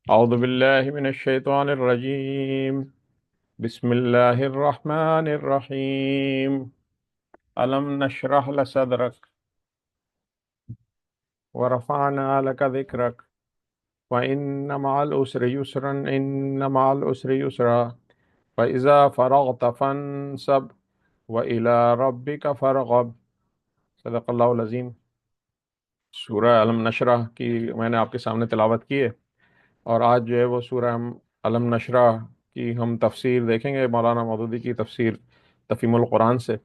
أعوذ بالله من الشيطان الرجيم. بسم الله الرحمن الرحيم. ألم نشرح لصدرك ورفعنا لك ذكرك وإن مع العسر يسرا إن مع العسر يسرا فإذا فرغت فانصب وإلى ربك فارغب. صدق اللہ العظیم. سورہ علم نشرح کی میں نے آپ کے سامنے تلاوت کی ہے، اور آج جو ہے وہ سورہ علم نشرح کی ہم تفسیر دیکھیں گے، مولانا مودودی کی تفسیر تفہیم القرآن سے.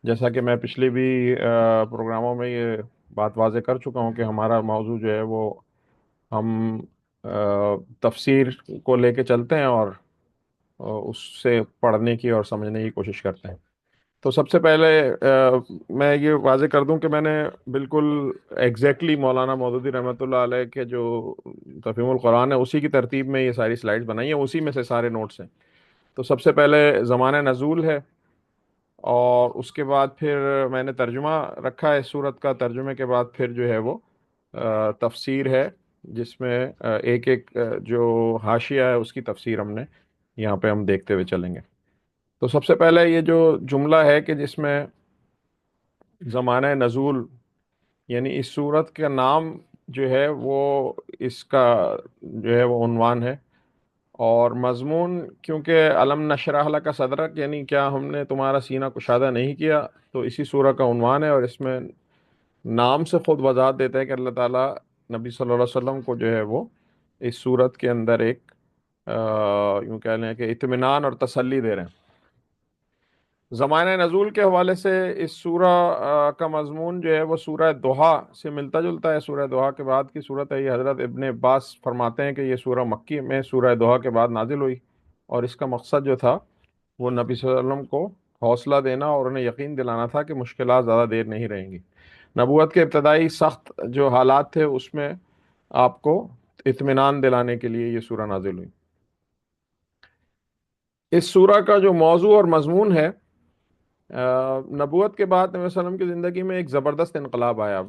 جیسا کہ میں پچھلی بھی پروگراموں میں یہ بات واضح کر چکا ہوں کہ ہمارا موضوع جو ہے وہ ہم تفسیر کو لے کے چلتے ہیں اور اس سے پڑھنے کی اور سمجھنے کی کوشش کرتے ہیں. تو سب سے پہلے میں یہ واضح کر دوں کہ میں نے بالکل ایگزیکٹلی مولانا مودودی رحمۃ اللہ علیہ کے جو تفہیم القرآن ہے اسی کی ترتیب میں یہ ساری سلائیڈز بنائی ہیں، اسی میں سے سارے نوٹس ہیں. تو سب سے پہلے زمانہ نزول ہے، اور اس کے بعد پھر میں نے ترجمہ رکھا ہے سورت کا. ترجمے کے بعد پھر جو ہے وہ تفسیر ہے، جس میں ایک ایک جو حاشیہ ہے اس کی تفسیر ہم نے یہاں پہ ہم دیکھتے ہوئے چلیں گے. تو سب سے پہلے یہ جو جملہ ہے کہ جس میں زمانہ نزول، یعنی اس سورت کا نام جو ہے وہ اس کا جو ہے وہ عنوان ہے، اور مضمون کیونکہ علم نشرح لک صدرک یعنی کیا ہم نے تمہارا سینہ کشادہ نہیں کیا، تو اسی سورہ کا عنوان ہے. اور اس میں نام سے خود وضاحت دیتا ہے کہ اللہ تعالیٰ نبی صلی اللہ علیہ وسلم کو جو ہے وہ اس سورت کے اندر ایک یوں کہہ لیں کہ اطمینان اور تسلی دے رہے ہیں. زمانہ نزول کے حوالے سے اس سورہ کا مضمون جو ہے وہ سورہ دوحہ سے ملتا جلتا ہے. سورہ دوحہ کے بعد کی صورت ہے یہ. حضرت ابن عباس فرماتے ہیں کہ یہ سورہ مکی میں سورہ دوحہ کے بعد نازل ہوئی، اور اس کا مقصد جو تھا وہ نبی صلی اللہ علیہ وسلم کو حوصلہ دینا اور انہیں یقین دلانا تھا کہ مشکلات زیادہ دیر نہیں رہیں گی. نبوت کے ابتدائی سخت جو حالات تھے اس میں آپ کو اطمینان دلانے کے لیے یہ سورہ نازل ہوئی. اس سورہ کا جو موضوع اور مضمون ہے، نبوت کے بعد نبی صلی اللہ علیہ وسلم کی زندگی میں ایک زبردست انقلاب آیا.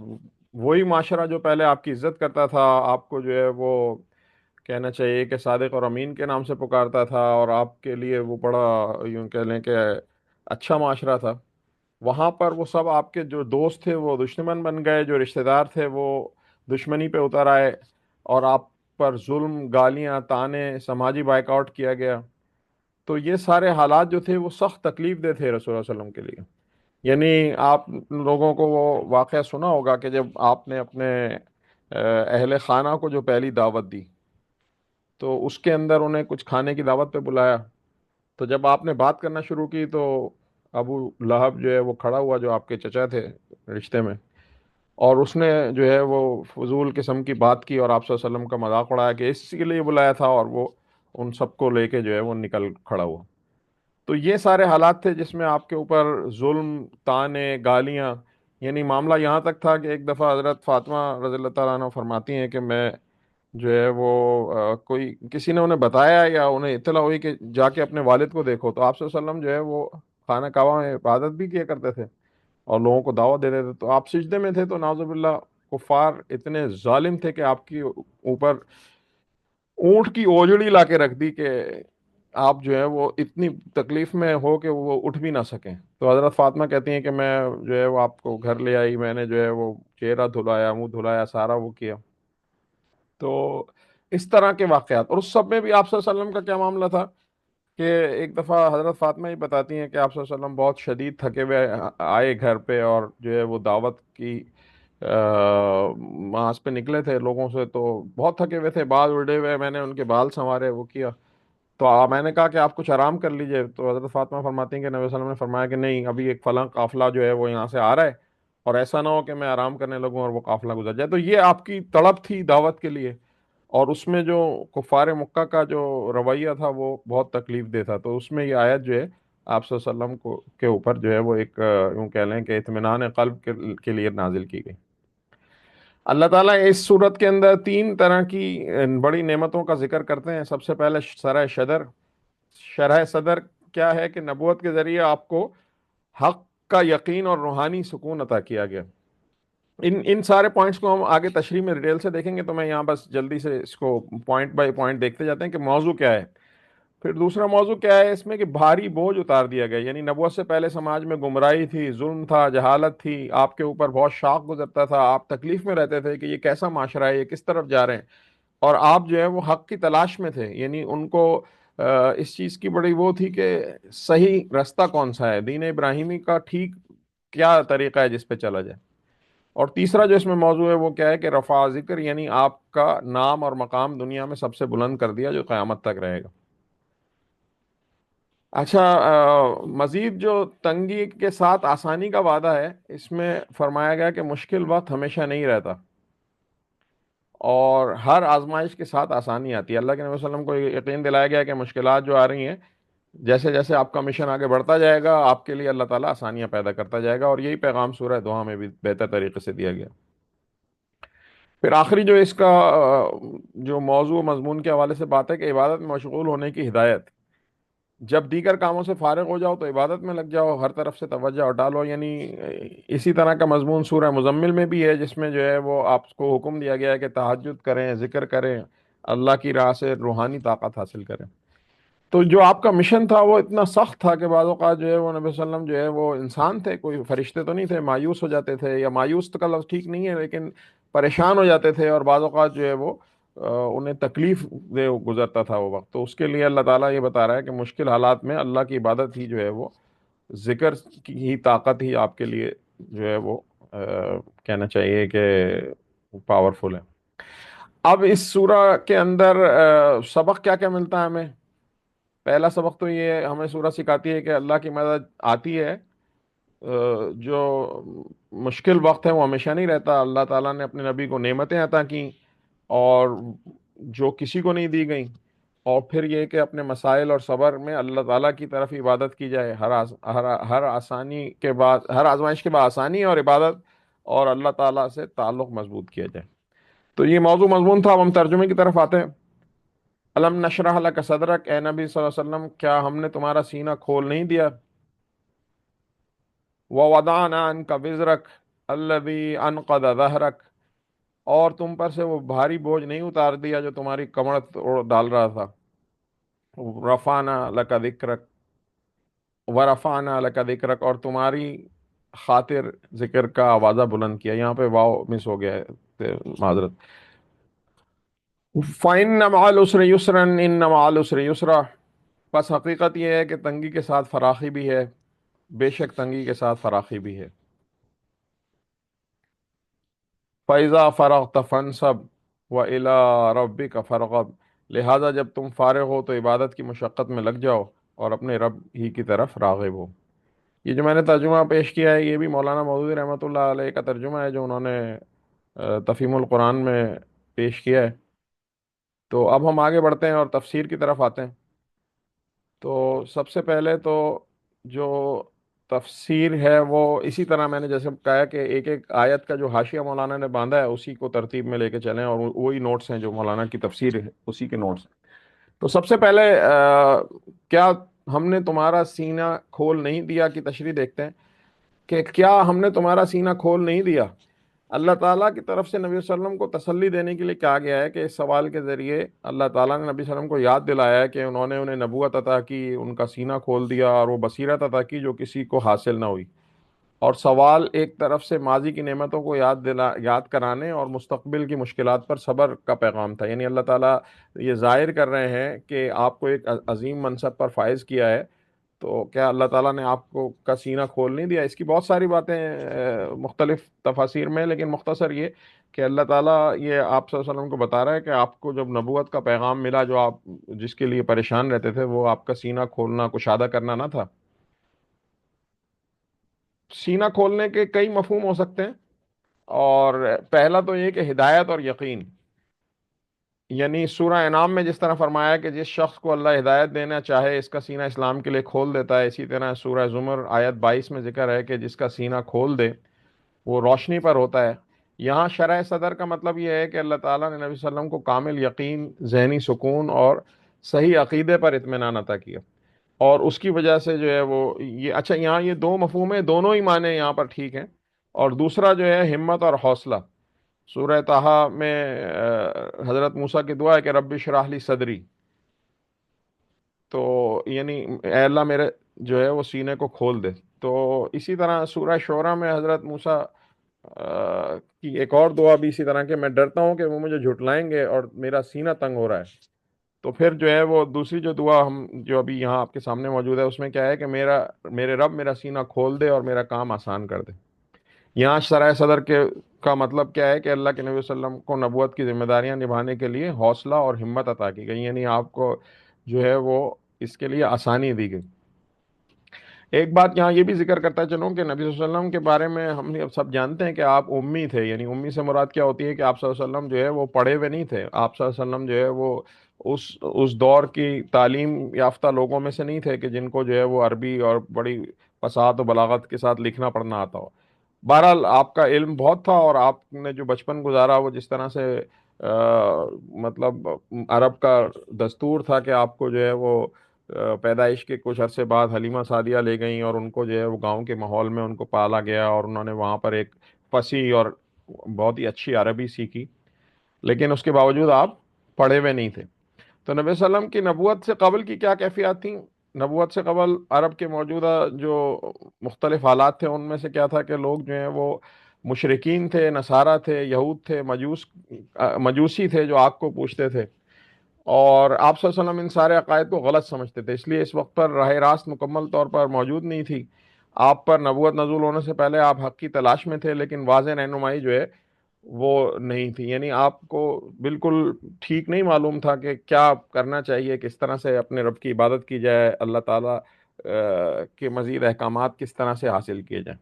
وہی معاشرہ جو پہلے آپ کی عزت کرتا تھا، آپ کو جو ہے وہ کہنا چاہیے کہ صادق اور امین کے نام سے پکارتا تھا، اور آپ کے لیے وہ بڑا یوں کہہ لیں کہ اچھا معاشرہ تھا، وہاں پر وہ سب آپ کے جو دوست تھے وہ دشمن بن گئے، جو رشتہ دار تھے وہ دشمنی پہ اتر آئے، اور آپ پر ظلم، گالیاں، طعنے، سماجی بائیک آؤٹ کیا گیا. تو یہ سارے حالات جو تھے وہ سخت تکلیف دہ تھے رسول اللہ صلی اللہ علیہ وسلم کے لیے. یعنی آپ لوگوں کو وہ واقعہ سنا ہوگا کہ جب آپ نے اپنے اہل خانہ کو جو پہلی دعوت دی تو اس کے اندر انہیں کچھ کھانے کی دعوت پہ بلایا. تو جب آپ نے بات کرنا شروع کی تو ابو لہب جو ہے وہ کھڑا ہوا، جو آپ کے چچا تھے رشتے میں، اور اس نے جو ہے وہ فضول قسم کی بات کی اور آپ صلی اللہ علیہ وسلم کا مذاق اڑایا کہ اس کے لیے بلایا تھا، اور وہ ان سب کو لے کے جو ہے وہ نکل کھڑا ہوا. تو یہ سارے حالات تھے جس میں آپ کے اوپر ظلم، طعنے، گالیاں، یعنی معاملہ یہاں تک تھا کہ ایک دفعہ حضرت فاطمہ رضی اللہ تعالیٰ عنہ فرماتی ہیں کہ میں جو ہے وہ کوئی کسی نے انہیں بتایا یا انہیں اطلاع ہوئی کہ جا کے اپنے والد کو دیکھو، تو آپ صلی اللہ علیہ وسلم جو ہے وہ خانہ کعبہ میں عبادت بھی کیا کرتے تھے اور لوگوں کو دعوت دیتے تھے. تو آپ سجدے میں تھے تو نعوذ باللہ کفار اتنے ظالم تھے کہ آپ کی اوپر اونٹ کی اوجڑی لا کے رکھ دی کہ آپ جو ہے وہ اتنی تکلیف میں ہو کہ وہ اٹھ بھی نہ سکیں. تو حضرت فاطمہ کہتی ہیں کہ میں جو ہے وہ آپ کو گھر لے آئی، میں نے جو ہے وہ چہرہ دھلایا، منہ دھلایا، سارا وہ کیا. تو اس طرح کے واقعات، اور اس سب میں بھی آپ صلی اللہ علیہ وسلم کا کیا معاملہ تھا کہ ایک دفعہ حضرت فاطمہ ہی بتاتی ہیں کہ آپ صلی اللہ علیہ وسلم بہت شدید تھکے ہوئے آئے گھر پہ، اور جو ہے وہ دعوت کی ماس پہ نکلے تھے لوگوں سے، تو بہت تھکے ہوئے تھے، بال اڑے ہوئے، میں نے ان کے بال سنوارے، وہ کیا. تو میں نے کہا کہ آپ کچھ آرام کر لیجئے. تو حضرت فاطمہ فرماتی ہیں کہ نبی صلی اللہ علیہ وسلم نے فرمایا کہ نہیں، ابھی ایک فلاں قافلہ جو ہے وہ یہاں سے آ رہا ہے، اور ایسا نہ ہو کہ میں آرام کرنے لگوں اور وہ قافلہ گزر جائے. تو یہ آپ کی تڑپ تھی دعوت کے لیے، اور اس میں جو کفار مکہ کا جو رویہ تھا وہ بہت تکلیف دہ تھا. تو اس میں یہ آیت جو ہے آپ صلی اللہ علیہ وسلم کو کے اوپر جو ہے وہ ایک یوں کہہ لیں کہ اطمینان قلب کے لیے نازل کی گئی. اللہ تعالیٰ اس صورت کے اندر تین طرح کی بڑی نعمتوں کا ذکر کرتے ہیں. سب سے پہلے شرح صدر کیا ہے کہ نبوت کے ذریعے آپ کو حق کا یقین اور روحانی سکون عطا کیا گیا. ان سارے پوائنٹس کو ہم آگے تشریح میں ڈیٹیل سے دیکھیں گے، تو میں یہاں بس جلدی سے اس کو پوائنٹ بائی پوائنٹ دیکھتے جاتے ہیں کہ موضوع کیا ہے. پھر دوسرا موضوع کیا ہے اس میں، کہ بھاری بوجھ اتار دیا گیا. یعنی نبوت سے پہلے سماج میں گمراہی تھی، ظلم تھا، جہالت تھی، آپ کے اوپر بہت شاق گزرتا تھا، آپ تکلیف میں رہتے تھے کہ یہ کیسا معاشرہ ہے، یہ کس طرف جا رہے ہیں. اور آپ جو ہے وہ حق کی تلاش میں تھے. یعنی ان کو اس چیز کی بڑی وہ تھی کہ صحیح راستہ کون سا ہے، دین ابراہیمی کا ٹھیک کیا طریقہ ہے جس پہ چلا جائے. اور تیسرا جو اس میں موضوع ہے وہ کیا ہے، کہ رفع ذکر، یعنی آپ کا نام اور مقام دنیا میں سب سے بلند کر دیا جو قیامت تک رہے گا. اچھا، مزید جو تنگی کے ساتھ آسانی کا وعدہ ہے، اس میں فرمایا گیا کہ مشکل وقت ہمیشہ نہیں رہتا، اور ہر آزمائش کے ساتھ آسانی آتی ہے. اللہ کے نبی صلی اللہ علیہ وسلم کو یہ یقین دلایا گیا کہ مشکلات جو آ رہی ہیں، جیسے جیسے آپ کا مشن آگے بڑھتا جائے گا، آپ کے لیے اللہ تعالیٰ آسانیاں پیدا کرتا جائے گا. اور یہی پیغام سورہ دعا میں بھی بہتر طریقے سے دیا گیا. پھر آخری جو اس کا جو موضوع مضمون کے حوالے سے بات ہے، کہ عبادت میں مشغول ہونے کی ہدایت. جب دیگر کاموں سے فارغ ہو جاؤ تو عبادت میں لگ جاؤ، ہر طرف سے توجہ اور ڈالو. یعنی اسی طرح کا مضمون سورہ مزمل میں بھی ہے، جس میں جو ہے وہ آپ کو حکم دیا گیا ہے کہ تہجد کریں، ذکر کریں، اللہ کی راہ سے روحانی طاقت حاصل کریں. تو جو آپ کا مشن تھا وہ اتنا سخت تھا کہ بعض اوقات جو ہے وہ نبی صلی اللہ علیہ وسلم جو ہے وہ انسان تھے، کوئی فرشتے تو نہیں تھے، مایوس ہو جاتے تھے. یا مایوس تو کا لفظ ٹھیک نہیں ہے، لیکن پریشان ہو جاتے تھے، اور بعض اوقات جو ہے وہ انہیں تکلیف دے گزرتا تھا وہ وقت. تو اس کے لیے اللہ تعالیٰ یہ بتا رہا ہے کہ مشکل حالات میں اللہ کی عبادت ہی جو ہے وہ، ذکر کی ہی طاقت ہی آپ کے لیے جو ہے وہ کہنا چاہیے کہ پاورفل ہے. اب اس سورہ کے اندر سبق کیا کیا ملتا ہے ہمیں. پہلا سبق تو یہ ہمیں سورہ سکھاتی ہے کہ اللہ کی مدد آتی ہے. جو مشکل وقت ہے وہ ہمیشہ نہیں رہتا. اللہ تعالیٰ نے اپنے نبی کو نعمتیں عطا کیں، اور جو کسی کو نہیں دی گئیں. اور پھر یہ کہ اپنے مسائل اور صبر میں اللہ تعالیٰ کی طرف عبادت کی جائے. ہر آسانی کے بعد، ہر آزمائش کے بعد آسانی اور عبادت، اور اللہ تعالیٰ سے تعلق مضبوط کیا جائے. تو یہ موضوع مضمون تھا. اب ہم ترجمے کی طرف آتے ہیں. الم نشرح لک صدرک، اے نبی صلی اللہ علیہ وسلم کیا ہم نے تمہارا سینہ کھول نہیں دیا. ووضعنا عنک وزرک الذی انقض ظہرک، اور تم پر سے وہ بھاری بوجھ نہیں اتار دیا جو تمہاری کمر توڑ ڈال رہا تھا. رفعنا لک ذکرک، ورفعنا لک ذکرک، اور تمہاری خاطر ذکر کا آوازہ بلند کیا. یہاں پہ واو مس ہو گیا ہے، معذرت. فَإِنَّ مَعَ الْعُسْرِ يُسْرًا إِنَّ مَعَ الْعُسْرِ يُسْرًا، بس حقیقت یہ ہے کہ تنگی کے ساتھ فراخی بھی ہے، بے شک تنگی کے ساتھ فراخی بھی ہے. فَإِذَا فَرَغْتَ فَانْصَبْ وَإِلَىٰ رَبِّكَ فَارْغَب، لہذا جب تم فارغ ہو تو عبادت کی مشقت میں لگ جاؤ، اور اپنے رب ہی کی طرف راغب ہو. یہ جو میں نے ترجمہ پیش کیا ہے، یہ بھی مولانا مودودی رحمۃ اللہ علیہ کا ترجمہ ہے، جو انہوں نے تفہیم القرآن میں پیش کیا ہے. تو اب ہم آگے بڑھتے ہیں اور تفسیر کی طرف آتے ہیں. تو سب سے پہلے تو جو تفسیر ہے وہ اسی طرح میں نے جیسے کہا کہ ایک ایک آیت کا جو حاشیہ مولانا نے باندھا ہے اسی کو ترتیب میں لے کے چلیں، اور وہی نوٹس ہیں جو مولانا کی تفسیر ہے، اسی کے نوٹس ہیں. تو سب سے پہلے کیا ہم نے تمہارا سینہ کھول نہیں دیا کی تشریح دیکھتے ہیں. کہ کیا ہم نے تمہارا سینہ کھول نہیں دیا. اللہ تعالیٰ کی طرف سے نبی صلی اللہ علیہ وسلم کو تسلی دینے کے لیے کہا گیا ہے، کہ اس سوال کے ذریعے اللہ تعالیٰ نے نبی صلی اللہ علیہ وسلم کو یاد دلایا ہے کہ انہیں نبوت عطا کی، ان کا سینہ کھول دیا، اور وہ بصیرت عطا کی جو کسی کو حاصل نہ ہوئی. اور سوال ایک طرف سے ماضی کی نعمتوں کو یاد کرانے اور مستقبل کی مشکلات پر صبر کا پیغام تھا. یعنی اللہ تعالیٰ یہ ظاہر کر رہے ہیں کہ آپ کو ایک عظیم منصب پر فائز کیا ہے، تو کیا اللہ تعالیٰ نے آپ کو کا سینہ کھول نہیں دیا. اس کی بہت ساری باتیں مختلف تفاسیر میں، لیکن مختصر یہ کہ اللہ تعالیٰ یہ آپ صلی اللہ علیہ وسلم کو بتا رہا ہے کہ آپ کو جب نبوت کا پیغام ملا، جو آپ جس کے لیے پریشان رہتے تھے، وہ آپ کا سینہ کھولنا، کشادہ کرنا نہ تھا. سینہ کھولنے کے کئی مفہوم ہو سکتے ہیں، اور پہلا تو یہ کہ ہدایت اور یقین. یعنی سورہ انعام میں جس طرح فرمایا کہ جس شخص کو اللہ ہدایت دینا چاہے اس کا سینہ اسلام کے لیے کھول دیتا ہے، اسی طرح سورہ زمر آیت 22 میں ذکر ہے کہ جس کا سینہ کھول دے وہ روشنی پر ہوتا ہے. یہاں شرح صدر کا مطلب یہ ہے کہ اللہ تعالیٰ نے نبی صلی اللہ علیہ وسلم کو کامل یقین، ذہنی سکون اور صحیح عقیدے پر اطمینان عطا کیا. اور اس کی وجہ سے جو ہے وہ یہ اچھا، یہاں یہ دو مفہوم ہیں، دونوں ہی معنی یہاں پر ٹھیک ہیں. اور دوسرا جو ہے ہمت اور حوصلہ. سورہ طٰہٰ میں حضرت موسیٰ کی دعا ہے کہ رب اشرح لی صدری. تو یعنی اے اللہ میرے جو ہے وہ سینے کو کھول دے. تو اسی طرح سورہ شعراء میں حضرت موسیٰ کی ایک اور دعا بھی اسی طرح کہ میں ڈرتا ہوں کہ وہ مجھے جھٹلائیں گے اور میرا سینہ تنگ ہو رہا ہے. تو پھر جو ہے وہ دوسری جو دعا ہم جو ابھی یہاں آپ کے سامنے موجود ہے اس میں کیا ہے کہ میرے رب میرا سینہ کھول دے اور میرا کام آسان کر دے. یہاں شرح صدر کا مطلب کیا ہے کہ اللہ کے نبی صلی اللہ علیہ وسلم کو نبوت کی ذمہ داریاں نبھانے کے لیے حوصلہ اور ہمت عطا کی گئی، یعنی آپ کو جو ہے وہ اس کے لیے آسانی دی گئی. ایک بات یہاں یہ بھی ذکر کرتا چلوں کہ نبی صلی اللہ علیہ وسلم کے بارے میں ہم اب سب جانتے ہیں کہ آپ امی تھے. یعنی امی سے مراد کیا ہوتی ہے کہ آپ صلی اللہ علیہ وسلم جو ہے وہ پڑھے ہوئے نہیں تھے. آپ صلی اللہ علیہ وسلم جو ہے وہ اس دور کی تعلیم یافتہ لوگوں میں سے نہیں تھے کہ جن کو جو ہے وہ عربی اور بڑی فصاحت و بلاغت کے ساتھ لکھنا پڑھنا آتا ہو. بہرحال آپ کا علم بہت تھا اور آپ نے جو بچپن گزارا وہ جس طرح سے مطلب عرب کا دستور تھا کہ آپ کو جو ہے وہ پیدائش کے کچھ عرصے بعد حلیمہ سعدیہ لے گئیں اور ان کو جو ہے وہ گاؤں کے ماحول میں ان کو پالا گیا اور انہوں نے وہاں پر ایک فصیح اور بہت ہی اچھی عربی سیکھی، لیکن اس کے باوجود آپ پڑھے ہوئے نہیں تھے. تو نبی صلی اللہ علیہ وسلم کی نبوت سے قبل کی کیا کیفیات تھیں؟ نبوت سے قبل عرب کے موجودہ جو مختلف حالات تھے ان میں سے کیا تھا کہ لوگ جو ہیں وہ مشرکین تھے، نصارہ تھے، یہود تھے، مجوسی تھے جو آگ کو پوجتے تھے. اور آپ صلی اللہ علیہ وسلم ان سارے عقائد کو غلط سمجھتے تھے، اس لیے اس وقت پر راہ راست مکمل طور پر موجود نہیں تھی. آپ پر نبوت نزول ہونے سے پہلے آپ حق کی تلاش میں تھے، لیکن واضح رہنمائی جو ہے وہ نہیں تھی. یعنی آپ کو بالکل ٹھیک نہیں معلوم تھا کہ کیا کرنا چاہیے، کس طرح سے اپنے رب کی عبادت کی جائے، اللہ تعالیٰ کے مزید احکامات کس طرح سے حاصل کیے جائیں.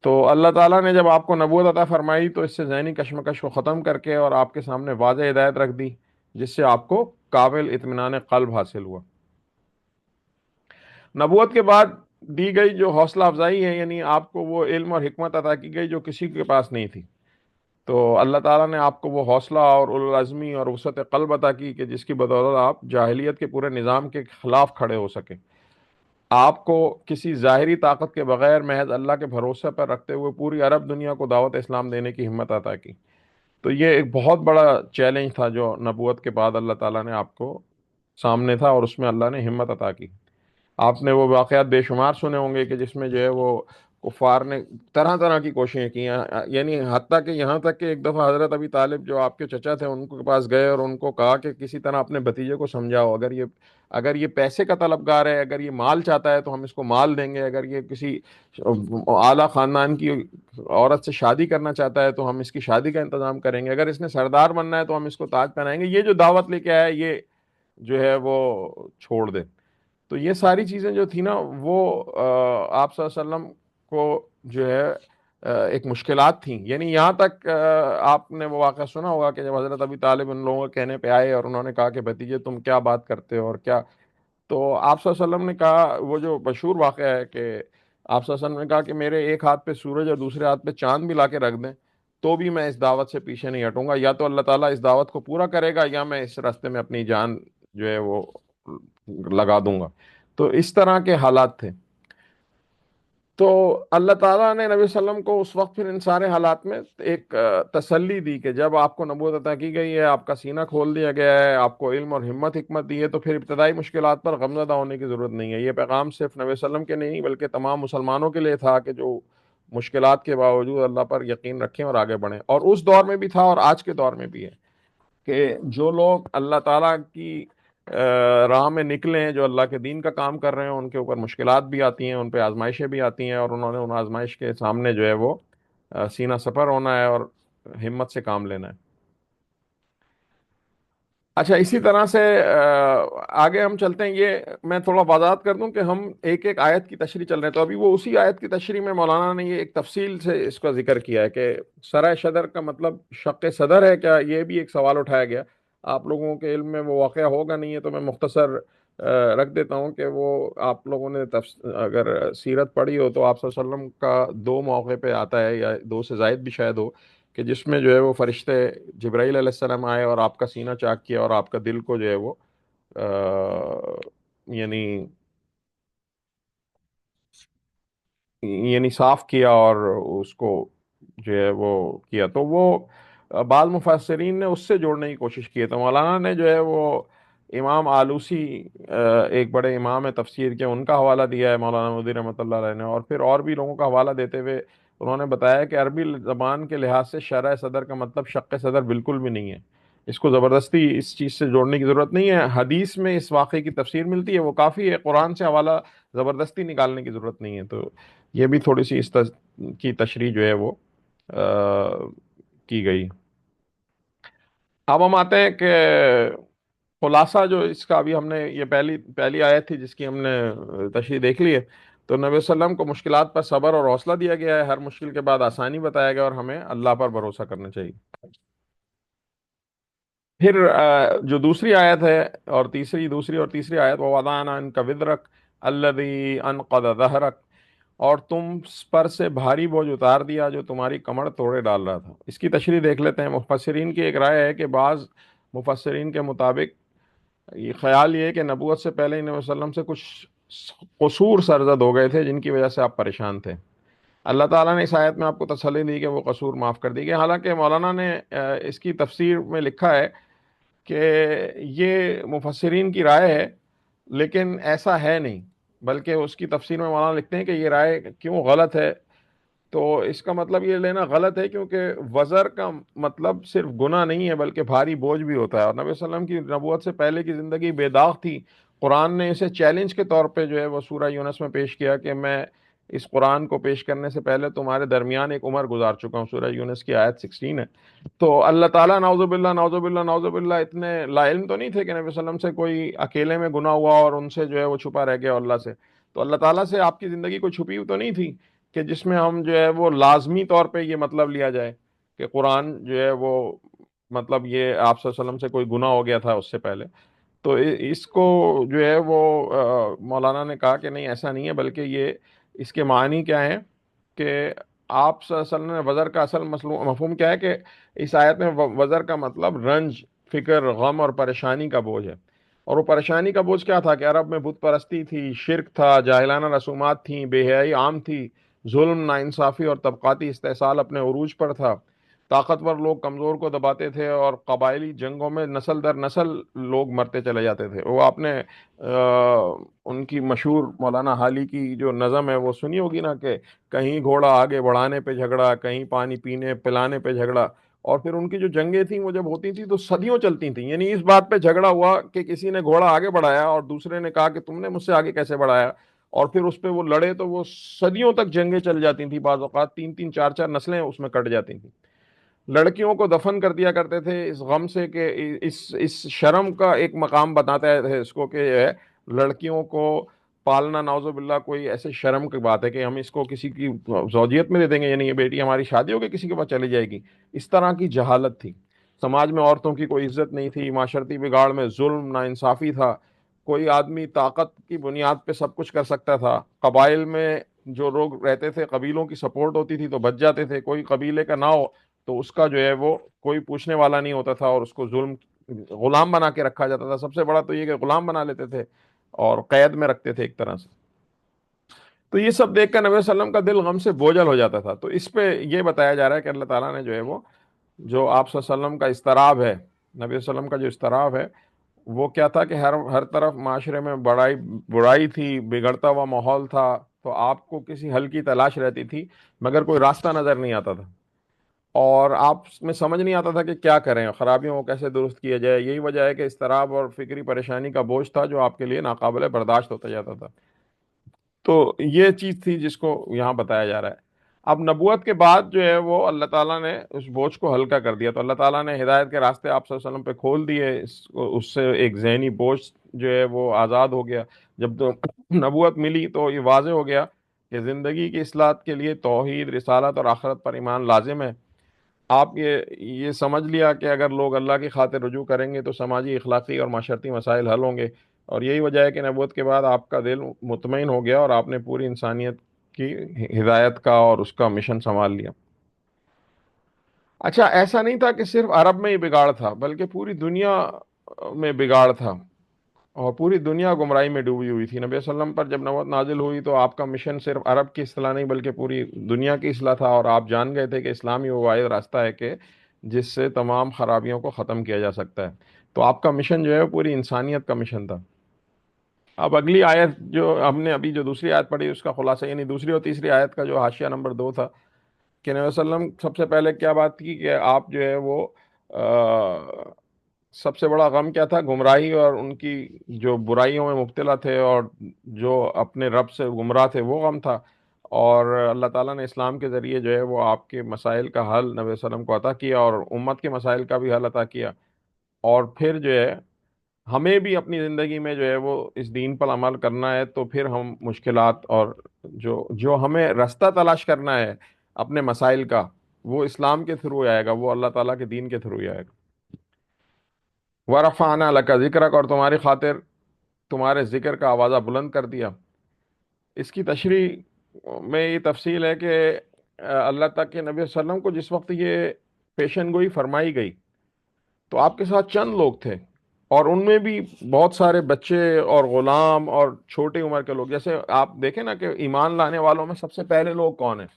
تو اللہ تعالیٰ نے جب آپ کو نبوت عطا فرمائی تو اس سے ذہنی کشمکش کو ختم کر کے اور آپ کے سامنے واضح ہدایت رکھ دی، جس سے آپ کو قابل اطمینان قلب حاصل ہوا. نبوت کے بعد دی گئی جو حوصلہ افزائی ہے، یعنی آپ کو وہ علم اور حکمت عطا کی گئی جو کسی کے پاس نہیں تھی. تو اللہ تعالیٰ نے آپ کو وہ حوصلہ اور اولوالعزمی اور وسعت قلب عطا کی کہ جس کی بدولت آپ جاہلیت کے پورے نظام کے خلاف کھڑے ہو سکیں. آپ کو کسی ظاہری طاقت کے بغیر محض اللہ کے بھروسے پر رکھتے ہوئے پوری عرب دنیا کو دعوت اسلام دینے کی ہمت عطا کی. تو یہ ایک بہت بڑا چیلنج تھا جو نبوت کے بعد اللہ تعالیٰ نے آپ کو سامنے تھا، اور اس میں اللہ نے ہمت عطا کی. آپ نے وہ واقعات بے شمار سنے ہوں گے کہ جس میں جو ہے وہ کفار نے طرح طرح کی کوششیں کی ہیں. یعنی حتیٰ کہ یہاں تک کہ ایک دفعہ حضرت ابی طالب جو آپ کے چچا تھے ان کے پاس گئے اور ان کو کہا کہ کسی طرح اپنے بھتیجے کو سمجھاؤ، اگر یہ پیسے کا طلبگار ہے، اگر یہ مال چاہتا ہے تو ہم اس کو مال دیں گے، اگر یہ کسی اعلیٰ خاندان کی عورت سے شادی کرنا چاہتا ہے تو ہم اس کی شادی کا انتظام کریں گے، اگر اس نے سردار بننا ہے تو ہم اس کو تاج پہنائیں گے، یہ جو دعوت لے کے آیا ہے یہ جو ہے وہ چھوڑ دے. تو یہ ساری چیزیں جو تھی نا وہ آپ صلی اللہ علیہ وسلم کو جو ہے ایک مشکلات تھیں. یعنی یہاں تک آپ نے وہ واقعہ سنا ہوگا کہ جب حضرت ابی طالب ان لوگوں کے کہنے پہ آئے اور انہوں نے کہا کہ بھتیجے تم کیا بات کرتے ہو اور کیا. تو آپ صلی اللہ علیہ وسلم نے کہا، وہ جو مشہور واقعہ ہے کہ آپ صلی اللہ علیہ وسلم نے کہا کہ میرے ایک ہاتھ پہ سورج اور دوسرے ہاتھ پہ چاند بھی لا کے رکھ دیں تو بھی میں اس دعوت سے پیچھے نہیں ہٹوں گا، یا تو اللہ تعالیٰ اس دعوت کو پورا کرے گا یا میں اس راستے میں اپنی جان جو ہے وہ لگا دوں گا. تو اس طرح کے حالات تھے. تو اللہ تعالیٰ نے نبی صلی اللہ علیہ وسلم کو اس وقت پھر ان سارے حالات میں ایک تسلی دی کہ جب آپ کو نبوت عطا کی گئی ہے، آپ کا سینہ کھول دیا گیا ہے، آپ کو علم اور ہمت حکمت دی ہے، تو پھر ابتدائی مشکلات پر غمزدہ ہونے کی ضرورت نہیں ہے. یہ پیغام صرف نبی صلی اللہ علیہ وسلم کے نہیں بلکہ تمام مسلمانوں کے لیے تھا کہ جو مشکلات کے باوجود اللہ پر یقین رکھیں اور آگے بڑھیں. اور اس دور میں بھی تھا اور آج کے دور میں بھی ہے کہ جو لوگ اللہ تعالیٰ کی راہ میں نکلے ہیں، جو اللہ کے دین کا کام کر رہے ہیں، ان کے اوپر مشکلات بھی آتی ہیں، ان پہ آزمائشیں بھی آتی ہیں، اور انہوں نے ان آزمائش کے سامنے جو ہے وہ سینہ سپر ہونا ہے اور ہمت سے کام لینا ہے. اچھا، اسی طرح سے آگے ہم چلتے ہیں. یہ میں تھوڑا وضاحت کر دوں کہ ہم ایک ایک آیت کی تشریح چل رہے ہیں، تو ابھی وہ اسی آیت کی تشریح میں مولانا نے یہ ایک تفصیل سے اس کا ذکر کیا ہے کہ سرائے صدر کا مطلب شق صدر ہے کیا. یہ بھی ایک سوال اٹھایا گیا. آپ لوگوں کے علم میں وہ واقعہ ہوگا نہیں ہے تو میں مختصر رکھ دیتا ہوں کہ وہ آپ لوگوں نے اگر سیرت پڑھی ہو تو آپ صلی اللہ علیہ وسلم کا دو موقع پہ آتا ہے یا دو سے زائد بھی شاید ہو کہ جس میں جو ہے وہ فرشتے جبرائیل علیہ السلام آئے اور آپ کا سینہ چاک کیا اور آپ کا دل کو جو ہے وہ یعنی یعنی صاف کیا اور اس کو جو ہے وہ کیا، تو وہ بعض مفسرین نے اس سے جوڑنے کی کوشش کی ہے۔ تو مولانا نے جو ہے وہ امام آلوسی، ایک بڑے امام ہے تفسیر کے، ان کا حوالہ دیا ہے مولانا مودودی رحمۃ اللہ علیہ نے، اور پھر اور بھی لوگوں کا حوالہ دیتے ہوئے انہوں نے بتایا کہ عربی زبان کے لحاظ سے شرح صدر کا مطلب شق صدر بالکل بھی نہیں ہے، اس کو زبردستی اس چیز سے جوڑنے کی ضرورت نہیں ہے، حدیث میں اس واقعے کی تفسیر ملتی ہے وہ کافی ہے، قرآن سے حوالہ زبردستی نکالنے کی ضرورت نہیں ہے۔ تو یہ بھی تھوڑی سی اس کی تشریح جو ہے وہ کی گئی۔ اب ہم آتے ہیں کہ خلاصہ جو اس کا، ابھی ہم نے یہ پہلی پہلی آیت تھی جس کی ہم نے تشریح دیکھ لی ہے، تو نبی صلی اللہ علیہ وسلم کو مشکلات پر صبر اور حوصلہ دیا گیا ہے، ہر مشکل کے بعد آسانی بتایا گیا، اور ہمیں اللہ پر بھروسہ کرنا چاہیے۔ پھر جو دوسری آیت ہے، اور دوسری اور تیسری آیت، وَوَضَعْنَا عَنْكَ وِزْرَكَ الَّذِي أَنقَضَ ظَهْرَكَ، اور تم پر سے بھاری بوجھ اتار دیا جو تمہاری کمر توڑے ڈال رہا تھا۔ اس کی تشریح دیکھ لیتے ہیں۔ مفسرین کی ایک رائے ہے کہ بعض مفسرین کے مطابق یہ خیال یہ ہے کہ نبوت سے پہلے ہی نبی صلی اللہ علیہ وسلم سے کچھ قصور سرزد ہو گئے تھے جن کی وجہ سے آپ پریشان تھے۔ اللہ تعالیٰ نے اس آیت میں آپ کو تسلی دی کہ وہ قصور معاف کر دی گئے۔ حالانکہ مولانا نے اس کی تفسیر میں لکھا ہے کہ یہ مفسرین کی رائے ہے، لیکن ایسا ہے نہیں، بلکہ اس کی تفسیر میں مولانا لکھتے ہیں کہ یہ رائے کیوں غلط ہے، تو اس کا مطلب یہ لینا غلط ہے کیونکہ وزر کا مطلب صرف گناہ نہیں ہے بلکہ بھاری بوجھ بھی ہوتا ہے، اور نبی صلی اللہ علیہ وسلم کی نبوت سے پہلے کی زندگی بے داغ تھی۔ قرآن نے اسے چیلنج کے طور پہ جو ہے وہ سورہ یونس میں پیش کیا کہ میں اس قرآن کو پیش کرنے سے پہلے تمہارے درمیان ایک عمر گزار چکا ہوں، سورہ یونس کی آیت 16 ہے۔ تو اللہ تعالیٰ نعوذ باللہ نعوذ باللہ نعوذ باللہ اتنے لا علم تو نہیں تھے کہ نبی صلی اللہ علیہ وسلم سے کوئی اکیلے میں گناہ ہوا اور ان سے جو ہے وہ چھپا رہ گیا اللہ سے، تو اللہ تعالیٰ سے آپ کی زندگی کوئی چھپی ہوئی تو نہیں تھی کہ جس میں ہم جو ہے وہ لازمی طور پہ یہ مطلب لیا جائے کہ قرآن جو ہے وہ مطلب یہ آپ صلی اللہ علیہ وسلم سے کوئی گناہ ہو گیا تھا اس سے پہلے۔ تو اس کو جو ہے وہ مولانا نے کہا کہ نہیں ایسا نہیں ہے، بلکہ یہ اس کے معنی کیا ہیں کہ آپ صلی اللہ علیہ وسلم نے وزر کا اصل مفہوم کیا ہے کہ اس آیت میں وزر کا مطلب رنج، فکر، غم اور پریشانی کا بوجھ ہے۔ اور وہ پریشانی کا بوجھ کیا تھا کہ عرب میں بت پرستی تھی، شرک تھا، جاہلانہ رسومات تھیں، بے حیائی عام تھی، ظلم، ناانصافی اور طبقاتی استحصال اپنے عروج پر تھا، طاقتور لوگ کمزور کو دباتے تھے، اور قبائلی جنگوں میں نسل در نسل لوگ مرتے چلے جاتے تھے۔ وہ آپ نے ان کی مشہور مولانا حالی کی جو نظم ہے وہ سنی ہوگی نا، کہ کہیں گھوڑا آگے بڑھانے پہ جھگڑا، کہیں پانی پینے پلانے پہ جھگڑا، اور پھر ان کی جو جنگیں تھیں وہ جب ہوتی تھیں تو صدیوں چلتی تھیں، یعنی اس بات پہ جھگڑا ہوا کہ کسی نے گھوڑا آگے بڑھایا اور دوسرے نے کہا کہ تم نے مجھ سے آگے کیسے بڑھایا، اور پھر اس پہ وہ لڑے تو وہ صدیوں تک جنگیں چل جاتی تھیں، بعض اوقات تین تین چار چار نسلیں اس میں کٹ جاتی تھیں۔ لڑکیوں کو دفن کر دیا کرتے تھے اس غم سے کہ اس شرم کا ایک مقام بتاتا ہے اس کو کہ یہ ہے لڑکیوں کو پالنا نعوذ باللہ کوئی ایسے شرم کی بات ہے کہ ہم اس کو کسی کی زوجیت میں دے دیں گے، یعنی یہ بیٹی ہماری شادی ہو کے کسی کے پاس چلی جائے گی، اس طرح کی جہالت تھی۔ سماج میں عورتوں کی کوئی عزت نہیں تھی، معاشرتی بگاڑ میں ظلم، ناانصافی تھا، کوئی آدمی طاقت کی بنیاد پہ سب کچھ کر سکتا تھا، قبائل میں جو لوگ رہتے تھے قبیلوں کی سپورٹ ہوتی تھی تو بچ جاتے تھے، کوئی قبیلے کا نہ ہو تو اس کا جو ہے وہ کوئی پوچھنے والا نہیں ہوتا تھا، اور اس کو ظلم غلام بنا کے رکھا جاتا تھا، سب سے بڑا تو یہ کہ غلام بنا لیتے تھے اور قید میں رکھتے تھے ایک طرح سے۔ تو یہ سب دیکھ کر نبی صلی اللہ علیہ وسلم کا دل غم سے بوجھل ہو جاتا تھا۔ تو اس پہ یہ بتایا جا رہا ہے کہ اللہ تعالیٰ نے جو ہے وہ جو آپ صلی اللہ علیہ وسلم کا اضطراب ہے، نبی صلی اللہ علیہ وسلم کا جو اضطراب ہے وہ کیا تھا کہ ہر طرف معاشرے میں برائی تھی، بگڑتا ہوا ماحول تھا، تو آپ کو کسی حل کی تلاش رہتی تھی مگر کوئی راستہ نظر نہیں آتا تھا، اور آپ میں سمجھ نہیں آتا تھا کہ کیا کریں، خرابیوں کو کیسے درست کیا جائے۔ یہی وجہ ہے کہ اضطراب اور فکری پریشانی کا بوجھ تھا جو آپ کے لیے ناقابل برداشت ہوتا جاتا تھا۔ تو یہ چیز تھی جس کو یہاں بتایا جا رہا ہے۔ اب نبوت کے بعد جو ہے وہ اللہ تعالیٰ نے اس بوجھ کو ہلکا کر دیا، تو اللہ تعالیٰ نے ہدایت کے راستے آپ صلی اللہ علیہ وسلم پہ کھول دیے، اس سے ایک ذہنی بوجھ جو ہے وہ آزاد ہو گیا۔ جب تو نبوت ملی تو یہ واضح ہو گیا کہ زندگی کی اصلاحات کے لیے توحید، رسالت اور آخرت پر ایمان لازم ہے۔ آپ یہ سمجھ لیا کہ اگر لوگ اللہ کی خاطر رجوع کریں گے تو سماجی، اخلاقی اور معاشرتی مسائل حل ہوں گے، اور یہی وجہ ہے کہ نبوت کے بعد آپ کا دل مطمئن ہو گیا اور آپ نے پوری انسانیت کی ہدایت کا اور اس کا مشن سنبھال لیا۔ اچھا، ایسا نہیں تھا کہ صرف عرب میں ہی بگاڑ تھا بلکہ پوری دنیا میں بگاڑ تھا۔ اور پوری دنیا گمراہی میں ڈوبی ہوئی تھی. نبی صلی اللہ علیہ وسلم پر جب نبوت نازل ہوئی تو آپ کا مشن صرف عرب کی اصلاح نہیں بلکہ پوری دنیا کی اصلاح تھا، اور آپ جان گئے تھے کہ اسلام ہی وہ واحد راستہ ہے کہ جس سے تمام خرابیوں کو ختم کیا جا سکتا ہے. تو آپ کا مشن جو ہے وہ پوری انسانیت کا مشن تھا. اب اگلی آیت جو ہم نے ابھی جو دوسری آیت پڑھی اس کا خلاصہ، یعنی دوسری اور تیسری آیت کا جو حاشیہ نمبر 2 تھا، کہ نبی صلی اللہ علیہ وسلم سب سے پہلے کیا بات کی کہ آپ جو ہے وہ سب سے بڑا غم کیا تھا؟ گمراہی اور ان کی جو برائیوں میں مبتلا تھے اور جو اپنے رب سے گمراہ تھے، وہ غم تھا. اور اللہ تعالیٰ نے اسلام کے ذریعے جو ہے وہ آپ کے مسائل کا حل نبی صلی اللہ علیہ وسلم کو عطا کیا اور امت کے مسائل کا بھی حل عطا کیا. اور پھر جو ہے ہمیں بھی اپنی زندگی میں جو ہے وہ اس دین پر عمل کرنا ہے، تو پھر ہم مشکلات اور جو ہمیں راستہ تلاش کرنا ہے اپنے مسائل کا، وہ اسلام کے تھرو آئے گا، وہ اللہ تعالیٰ کے دین کے تھرو ہی آئے گا. ورفعنا لک ذکرک، اور تمہاری خاطر تمہارے ذکر کا آوازہ بلند کر دیا. اس کی تشریح میں یہ تفصیل ہے کہ اللہ تک کے نبی صلی اللہ علیہ وسلم کو جس وقت یہ پیشن گوئی فرمائی گئی تو آپ کے ساتھ چند لوگ تھے، اور ان میں بھی بہت سارے بچے اور غلام اور چھوٹی عمر کے لوگ. جیسے آپ دیکھیں نا کہ ایمان لانے والوں میں سب سے پہلے لوگ کون ہیں،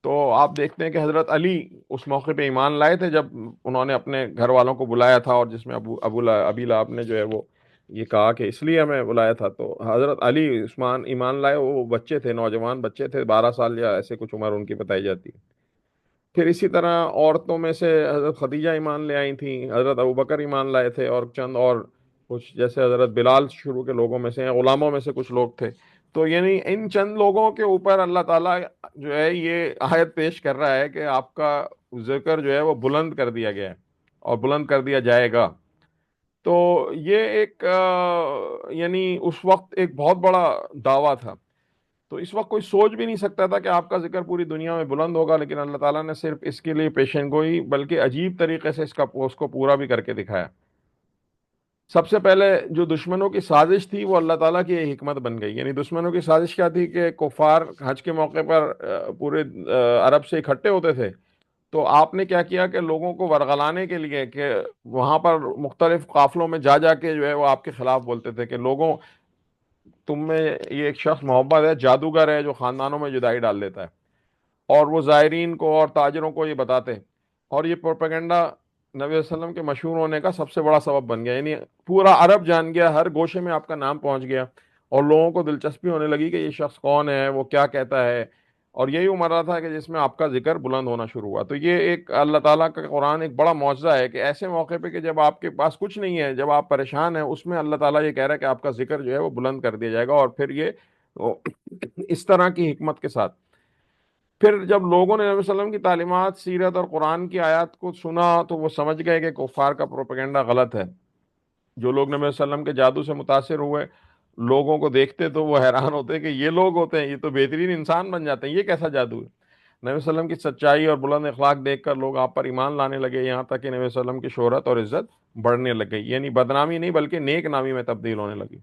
تو آپ دیکھتے ہیں کہ حضرت علی اس موقع پہ ایمان لائے تھے جب انہوں نے اپنے گھر والوں کو بلایا تھا، اور جس میں ابی لہب نے جو ہے وہ یہ کہا کہ اس لیے ہمیں بلایا تھا. تو حضرت علی عثمان ایمان لائے، وہ بچے تھے، نوجوان بچے تھے، 12 سال یا ایسے کچھ عمر ان کی بتائی جاتی ہے. پھر اسی طرح عورتوں میں سے حضرت خدیجہ ایمان لے آئی تھیں، حضرت ابوبکر ایمان لائے تھے، اور چند اور کچھ جیسے حضرت بلال شروع کے لوگوں میں سے ہیں، غلاموں میں سے کچھ لوگ تھے. تو یعنی ان چند لوگوں کے اوپر اللہ تعالیٰ جو ہے یہ آیت پیش کر رہا ہے کہ آپ کا ذکر جو ہے وہ بلند کر دیا گیا ہے اور بلند کر دیا جائے گا. تو یہ ایک یعنی اس وقت ایک بہت بڑا دعویٰ تھا. تو اس وقت کوئی سوچ بھی نہیں سکتا تھا کہ آپ کا ذکر پوری دنیا میں بلند ہوگا، لیکن اللہ تعالیٰ نے صرف اس کے لیے پیشن گوئی بلکہ عجیب طریقے سے اس کو پورا بھی کر کے دکھایا. سب سے پہلے جو دشمنوں کی سازش تھی وہ اللہ تعالیٰ کی یہ حکمت بن گئی. یعنی دشمنوں کی سازش کیا تھی کہ کفار حج کے موقع پر پورے عرب سے اکٹھے ہوتے تھے. تو آپ نے کیا کیا کہ لوگوں کو ورغلانے کے لیے کہ وہاں پر مختلف قافلوں میں جا جا کے جو ہے وہ آپ کے خلاف بولتے تھے کہ لوگوں، تم میں یہ ایک شخص محبت ہے، جادوگر ہے جو خاندانوں میں جدائی ڈال دیتا ہے. اور وہ زائرین کو اور تاجروں کو یہ بتاتے، اور یہ پروپیگنڈا نبی صلی اللہ علیہ وسلم کے مشہور ہونے کا سب سے بڑا سبب بن گیا. یعنی پورا عرب جان گیا، ہر گوشے میں آپ کا نام پہنچ گیا، اور لوگوں کو دلچسپی ہونے لگی کہ یہ شخص کون ہے، وہ کیا کہتا ہے. اور یہی وہ مرحلہ تھا کہ جس میں آپ کا ذکر بلند ہونا شروع ہوا. تو یہ ایک اللہ تعالیٰ کا قرآن ایک بڑا معجزہ ہے کہ ایسے موقع پہ کہ جب آپ کے پاس کچھ نہیں ہے، جب آپ پریشان ہیں، اس میں اللہ تعالیٰ یہ کہہ رہا ہے کہ آپ کا ذکر جو ہے وہ بلند کر دیا جائے گا. اور پھر یہ اس طرح کی حکمت کے ساتھ پھر جب لوگوں نے نبی صلی اللہ علیہ وسلم کی تعلیمات، سیرت اور قرآن کی آیات کو سنا تو وہ سمجھ گئے کہ کفار کا پروپیگنڈا غلط ہے. جو لوگ نبی صلی اللہ علیہ وسلم کے جادو سے متاثر ہوئے، لوگوں کو دیکھتے تو وہ حیران ہوتے کہ یہ لوگ ہوتے ہیں، یہ تو بہترین انسان بن جاتے ہیں، یہ کیسا جادو ہے. نبی صلی اللہ علیہ وسلم کی سچائی اور بلند اخلاق دیکھ کر لوگ آپ پر ایمان لانے لگے، یہاں تک کہ نبی صلی اللہ علیہ وسلم کی شہرت اور عزت بڑھنے لگ گئی. یعنی بدنامی نہیں بلکہ نیک نامی میں تبدیل ہونے لگی.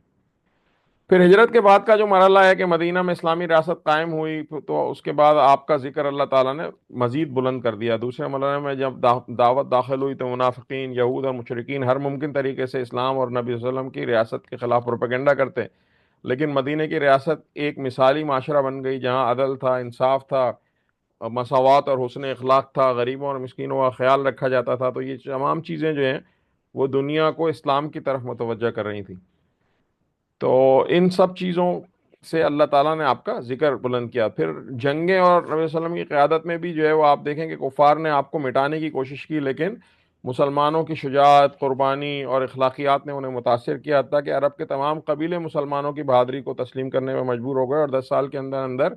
پھر ہجرت کے بعد کا جو مرحلہ ہے کہ مدینہ میں اسلامی ریاست قائم ہوئی، تو اس کے بعد آپ کا ذکر اللہ تعالیٰ نے مزید بلند کر دیا. دوسرے مرحلے میں جب دعوت داخل ہوئی تو منافقین، یہود اور مشرکین ہر ممکن طریقے سے اسلام اور نبی صلی اللہ علیہ وسلم کی ریاست کے خلاف پروپیگنڈا کرتے. لیکن مدینہ کی ریاست ایک مثالی معاشرہ بن گئی جہاں عدل تھا، انصاف تھا، مساوات اور حسن اخلاق تھا، غریبوں اور مسکینوں کا خیال رکھا جاتا تھا. تو یہ تمام چیزیں جو ہیں وہ دنیا کو اسلام کی طرف متوجہ کر رہی تھیں. تو ان سب چیزوں سے اللہ تعالیٰ نے آپ کا ذکر بلند کیا. پھر جنگیں اور نبی صلی اللہ علیہ وسلم کی قیادت میں بھی جو ہے وہ آپ دیکھیں کہ کفار نے آپ کو مٹانے کی کوشش کی، لیکن مسلمانوں کی شجاعت، قربانی اور اخلاقیات نے انہیں متاثر کیا، حتیٰ کہ عرب کے تمام قبیلے مسلمانوں کی بہادری کو تسلیم کرنے میں مجبور ہو گئے، اور 10 سال کے اندر اندر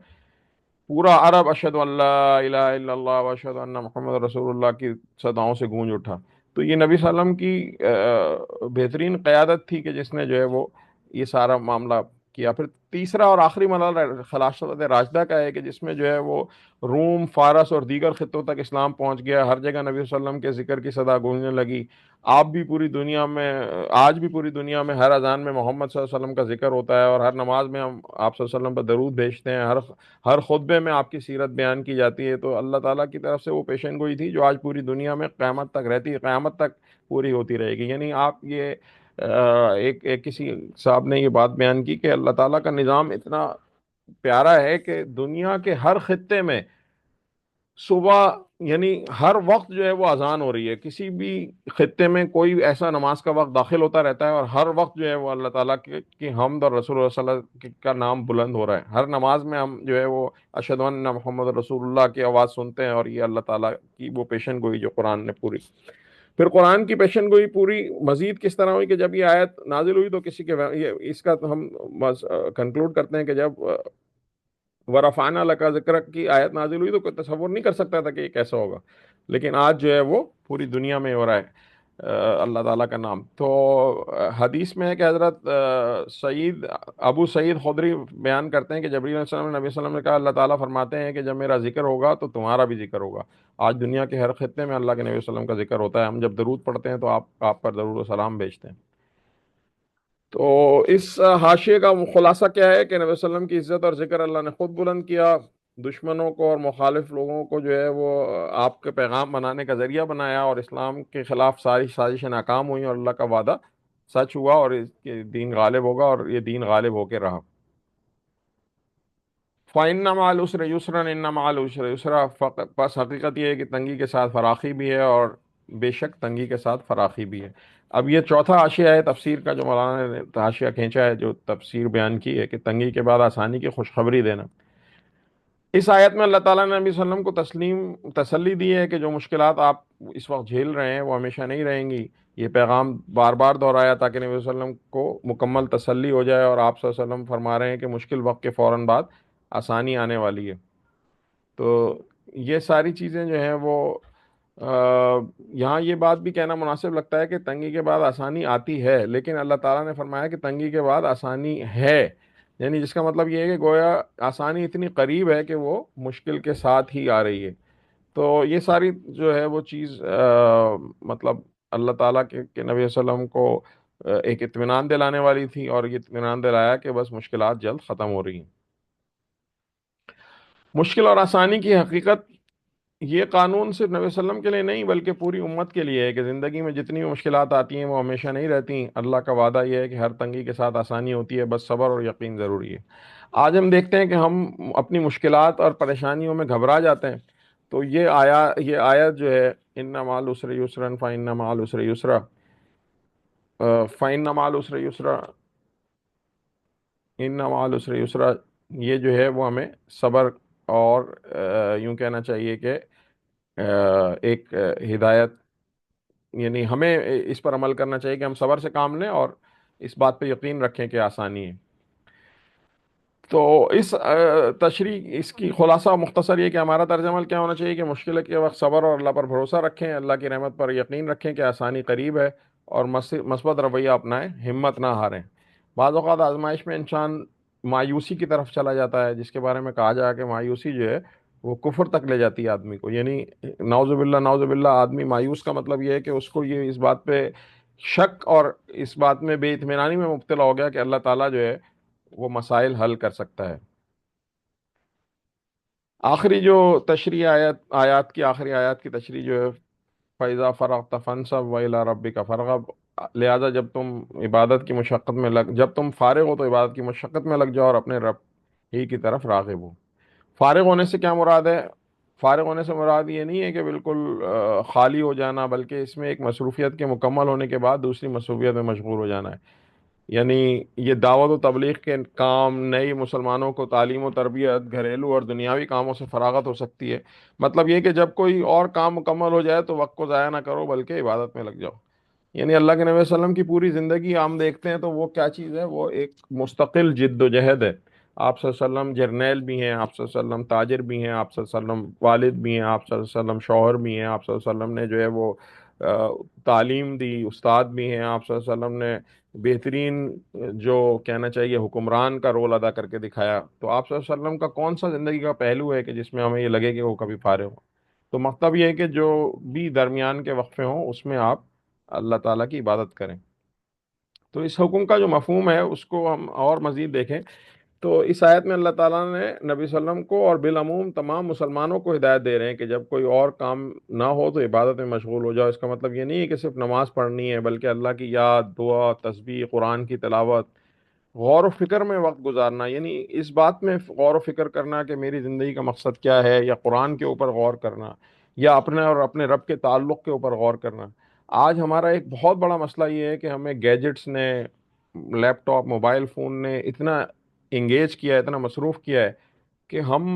پورا عرب اشہد ان لا الہ الا اللہ و اشہد ان محمد رسول اللہ کی صداؤں سے گونج اٹھا. تو یہ نبی صلی اللہ علیہ وسلم کی بہترین قیادت تھی کہ جس نے جو ہے وہ یہ سارا معاملہ کیا. پھر تیسرا اور آخری مرحلہ خلافت راشدہ کا ہے کہ جس میں جو ہے وہ روم، فارس اور دیگر خطوں تک اسلام پہنچ گیا. ہر جگہ نبی صلی اللہ علیہ وسلم کے ذکر کی صدا گونجنے لگی. آپ بھی پوری دنیا میں، آج بھی پوری دنیا میں ہر اذان میں محمد صلی اللہ علیہ وسلم کا ذکر ہوتا ہے، اور ہر نماز میں ہم آپ صلی اللہ علیہ وسلم پر درود بھیجتے ہیں، ہر خطبے میں آپ کی سیرت بیان کی جاتی ہے. تو اللہ تعالیٰ کی طرف سے وہ پیشن گوئی تھی جو آج پوری دنیا میں قیامت تک رہتی ہے، قیامت تک پوری ہوتی رہے گی. یعنی آپ یہ ایک کسی صاحب نے یہ بات بیان کی کہ اللہ تعالیٰ کا نظام اتنا پیارا ہے کہ دنیا کے ہر خطے میں صبح، یعنی ہر وقت جو ہے وہ اذان ہو رہی ہے، کسی بھی خطے میں کوئی ایسا نماز کا وقت داخل ہوتا رہتا ہے، اور ہر وقت جو ہے وہ اللہ تعالیٰ کی حمد اور رسول اللہ صلی اللہ علیہ وسلم کا نام بلند ہو رہا ہے۔ ہر نماز میں ہم جو ہے وہ اشہد ان محمد رسول اللہ کی آواز سنتے ہیں، اور یہ اللہ تعالیٰ کی وہ پیشن گوئی جو قرآن نے پوری۔ پھر قرآن کی پیشن گوئی پوری مزید کس طرح ہوئی کہ جب یہ آیت نازل ہوئی تو کسی کے اس کا تو ہم بس کنکلوڈ کرتے ہیں کہ جب ورفعنا لک ذکرک کی آیت نازل ہوئی تو کوئی تصور نہیں کر سکتا تھا کہ یہ کیسا ہوگا، لیکن آج جو ہے وہ پوری دنیا میں ہو رہا ہے اللہ تعالیٰ کا نام۔ تو حدیث میں ہے کہ حضرت ابو سعید خدری بیان کرتے ہیں کہ جبرائیل علیہ السلام نے نبی صلی اللہ علیہ وسلم نے کہا اللہ تعالیٰ فرماتے ہیں کہ جب میرا ذکر ہوگا تو تمہارا بھی ذکر ہوگا۔ آج دنیا کے ہر خطے میں اللہ کے نبی صلی اللہ علیہ وسلم کا ذکر ہوتا ہے، ہم جب درود پڑھتے ہیں تو آپ پر درود و سلام بھیجتے ہیں۔ تو اس حاشیے کا خلاصہ کیا ہے کہ نبی صلی اللہ علیہ وسلم کی عزت اور ذکر اللہ نے خود بلند کیا، دشمنوں کو اور مخالف لوگوں کو جو ہے وہ آپ کے پیغام بنانے کا ذریعہ بنایا، اور اسلام کے خلاف ساری سازشیں ناکام ہوئیں، اور اللہ کا وعدہ سچ ہوا، اور اس کے دین غالب ہوگا، اور یہ دین غالب ہو کے رہا۔ فَإِنَّ مَعَ الْعُسْرِ يُسْرًا إِنَّ مَعَ الْعُسْرِ يُسْرًا، بس حقیقت یہ ہے کہ تنگی کے ساتھ فراخی بھی ہے، اور بے شک تنگی کے ساتھ فراخی بھی ہے۔ اب یہ چوتھا حاشیہ ہے تفسیر کا جو مولانا نے حاشیہ کھینچا ہے، جو تفسیر بیان کی ہے کہ تنگی کے بعد آسانی کی خوشخبری دینا۔ اس آیت میں اللہ تعالیٰ نے نبی صلی اللہ علیہ وسلم کو تسلی دی ہے کہ جو مشکلات آپ اس وقت جھیل رہے ہیں وہ ہمیشہ نہیں رہیں گی۔ یہ پیغام بار بار دہرایا تاکہ نبی صلی اللہ علیہ وسلم کو مکمل تسلی ہو جائے، اور آپ صلی اللہ علیہ وسلم فرما رہے ہیں کہ مشکل وقت کے فوراً بعد آسانی آنے والی ہے۔ تو یہ ساری چیزیں جو ہیں وہ یہاں یہ بات بھی کہنا مناسب لگتا ہے کہ تنگی کے بعد آسانی آتی ہے، لیکن اللہ تعالیٰ نے فرمایا کہ تنگی کے بعد آسانی ہے، یعنی جس کا مطلب یہ ہے کہ گویا آسانی اتنی قریب ہے کہ وہ مشکل کے ساتھ ہی آ رہی ہے۔ تو یہ ساری جو ہے وہ چیز مطلب اللہ تعالیٰ کے نبی صلی اللہ علیہ وسلم کو ایک اطمینان دلانے والی تھی، اور یہ اطمینان دلایا کہ بس مشکلات جلد ختم ہو رہی ہیں۔ مشکل اور آسانی کی حقیقت یہ قانون صرف نبی صلی اللہ علیہ وسلم کے لیے نہیں بلکہ پوری امت کے لیے ہے کہ زندگی میں جتنی بھی مشکلات آتی ہیں وہ ہمیشہ نہیں رہتی۔ اللہ کا وعدہ یہ ہے کہ ہر تنگی کے ساتھ آسانی ہوتی ہے، بس صبر اور یقین ضروری ہے۔ آج ہم دیکھتے ہیں کہ ہم اپنی مشکلات اور پریشانیوں میں گھبرا جاتے ہیں، تو یہ آیت جو ہے ان مع العسر یسرا فإن مع العسر یسرا، فإن مع العسر یسرا، ان مع العسر یسرا، یہ جو ہے وہ ہمیں صبر اور یوں کہنا چاہیے کہ ایک ہدایت، یعنی ہمیں اس پر عمل کرنا چاہیے کہ ہم صبر سے کام لیں اور اس بات پہ یقین رکھیں کہ آسانی ہے۔ تو اس تشریح، اس کی خلاصہ مختصر یہ کہ ہمارا طرز عمل کیا ہونا چاہیے کہ مشکل کے وقت صبر اور اللہ پر بھروسہ رکھیں، اللہ کی رحمت پر یقین رکھیں کہ آسانی قریب ہے، اور مثبت رویہ اپنائیں، ہمت نہ ہاریں۔ بعض اوقات آزمائش میں انسان مایوسی کی طرف چلا جاتا ہے، جس کے بارے میں کہا جائے کہ مایوسی جو ہے وہ کفر تک لے جاتی ہے آدمی کو، یعنی نعوذ باللہ آدمی مایوس کا مطلب یہ ہے کہ اس کو یہ اس بات پہ شک اور اس بات میں بے اطمینانی میں مبتلا ہو گیا کہ اللہ تعالیٰ جو ہے وہ مسائل حل کر سکتا ہے۔ آخری جو تشریح آیات کی آخری آیات کی تشریح جو ہے فَإِذَا فَرَغْتَ فَانْصَبْ وَإِلَىٰ رَبِّكَ فَارْغَب، لہذا جب تم فارغ ہو تو عبادت کی مشقت میں لگ جاؤ، اور اپنے رب ہی کی طرف راغب ہو۔ فارغ ہونے سے کیا مراد ہے؟ فارغ ہونے سے مراد یہ نہیں ہے کہ بالکل خالی ہو جانا، بلکہ اس میں ایک مصروفیت کے مکمل ہونے کے بعد دوسری مصروفیت میں مشغول ہو جانا ہے۔ یعنی یہ دعوت و تبلیغ کے کام، نئی مسلمانوں کو تعلیم و تربیت، گھریلو اور دنیاوی کاموں سے فراغت ہو سکتی ہے۔ مطلب یہ کہ جب کوئی اور کام مکمل ہو جائے تو وقت کو ضائع نہ کرو بلکہ عبادت میں لگ جاؤ۔ یعنی اللہ کے نبی صلی اللہ علیہ وسلم کی پوری زندگی ہم دیکھتے ہیں تو وہ کیا چیز ہے؟ وہ ایک مستقل جد و جہد ہے۔ آپ صلی اللہ علیہ وسلم جرنیل بھی ہیں، آپ صلی اللہ علیہ وسلم تاجر بھی ہیں، آپ صلی اللہ علیہ وسلم والد بھی ہیں، آپ صلی اللہ علیہ وسلم شوہر بھی ہیں، آپ صلی اللہ علیہ وسلم نے جو ہے وہ تعلیم دی، استاد بھی ہیں، آپ صلی اللہ علیہ وسلم نے بہترین جو کہنا چاہیے حکمران کا رول ادا کر کے دکھایا۔ تو آپ صلی اللہ علیہ وسلم کا کون سا زندگی کا پہلو ہے کہ جس میں ہمیں یہ لگے کہ وہ کبھی فارغ ہو؟ تو مطلب یہ ہے کہ جو بھی درمیان کے وقفے ہوں اس میں آپ اللہ تعالیٰ کی عبادت کریں۔ تو اس حکم کا جو مفہوم ہے اس کو ہم اور مزید دیکھیں تو اس آیت میں اللہ تعالیٰ نے نبی صلی اللہ علیہ وسلم کو اور بالعموم تمام مسلمانوں کو ہدایت دے رہے ہیں کہ جب کوئی اور کام نہ ہو تو عبادت میں مشغول ہو جاؤ۔ اس کا مطلب یہ نہیں ہے کہ صرف نماز پڑھنی ہے، بلکہ اللہ کی یاد، دعا، تسبیح، قرآن کی تلاوت، غور و فکر میں وقت گزارنا، یعنی اس بات میں غور و فکر کرنا کہ میری زندگی کا مقصد کیا ہے، یا قرآن کے اوپر غور کرنا، یا اپنے اور اپنے رب کے تعلق کے اوپر غور کرنا۔ آج ہمارا ایک بہت بڑا مسئلہ یہ ہے کہ ہمیں گیجٹس نے، لیپ ٹاپ، موبائل فون نے اتنا انگیج کیا ہے، اتنا مصروف کیا ہے کہ ہم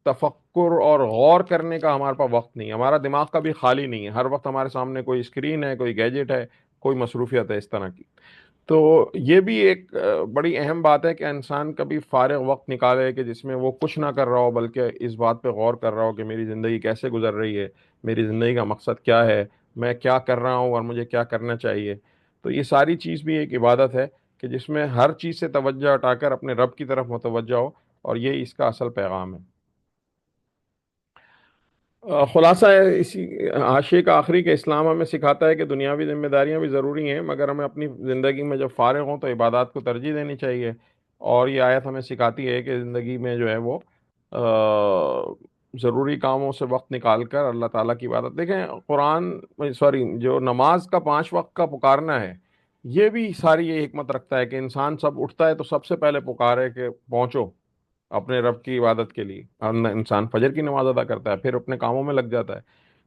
تفکر اور غور کرنے کا ہمارے پاس وقت نہیں ہے، ہمارا دماغ کبھی خالی نہیں ہے، ہر وقت ہمارے سامنے کوئی اسکرین ہے، کوئی گیجٹ ہے، کوئی مصروفیت ہے اس طرح کی۔ تو یہ بھی ایک بڑی اہم بات ہے کہ انسان کبھی فارغ وقت نکالے کہ جس میں وہ کچھ نہ کر رہا ہو، بلکہ اس بات پہ غور کر رہا ہو کہ میری زندگی کیسے گزر رہی ہے، میری زندگی کا مقصد کیا ہے، میں کیا کر رہا ہوں اور مجھے کیا کرنا چاہیے۔ تو یہ ساری چیز بھی ایک عبادت ہے کہ جس میں ہر چیز سے توجہ ہٹا کر اپنے رب کی طرف متوجہ ہو، اور یہ اس کا اصل پیغام ہے۔ خلاصہ ہے اسی حاشیے کا آخری کہ اسلام ہمیں سکھاتا ہے کہ دنیاوی ذمہ داریاں بھی ضروری ہیں، مگر ہمیں اپنی زندگی میں جب فارغ ہوں تو عبادات کو ترجیح دینی چاہیے۔ اور یہ آیت ہمیں سکھاتی ہے کہ زندگی میں جو ہے وہ ضروری کاموں سے وقت نکال کر اللہ تعالیٰ کی عبادت، دیکھیں قرآن، سوری، جو نماز کا 5 وقت کا پکارنا ہے، یہ بھی ساری یہ حکمت رکھتا ہے کہ انسان سب اٹھتا ہے تو سب سے پہلے پکارے کہ پہنچو اپنے رب کی عبادت کے لیے۔ انسان فجر کی نماز ادا کرتا ہے، پھر اپنے کاموں میں لگ جاتا ہے۔